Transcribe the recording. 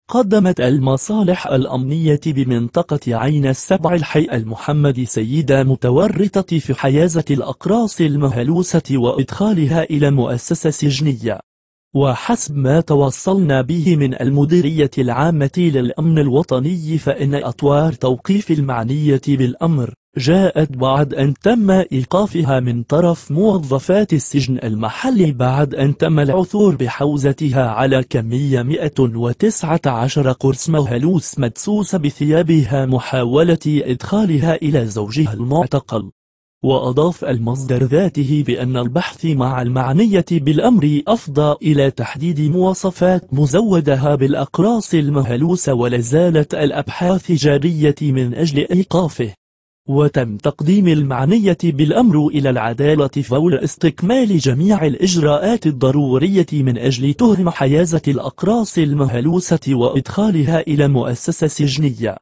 قدمت المصالح الأمنية بمنطقة عين السبع الحي المحمدي سيدة متورطة في حيازة الأقراص المهلوسة وإدخالها إلى مؤسسة سجنية. وحسب ما توصلنا به من المديرية العامة للأمن الوطني فإن أطوار توقيف المعنية بالأمر جاءت بعد أن تم إيقافها من طرف موظفات السجن المحلي بعد أن تم العثور بحوزتها على كمية 119 قرص مهلوس مدسوس بثيابها محاولة إدخالها إلى زوجها المعتقل. وأضاف المصدر ذاته بأن البحث مع المعنية بالأمر أفضى إلى تحديد مواصفات مزودها بالأقراص المهلوسة ولازالت الأبحاث جارية من أجل إيقافه. وتم تقديم المعنية بالأمر إلى العدالة فور استكمال جميع الإجراءات الضرورية من أجل تهم حيازة الأقراص المهلوسة وإدخالها إلى مؤسسة سجنية.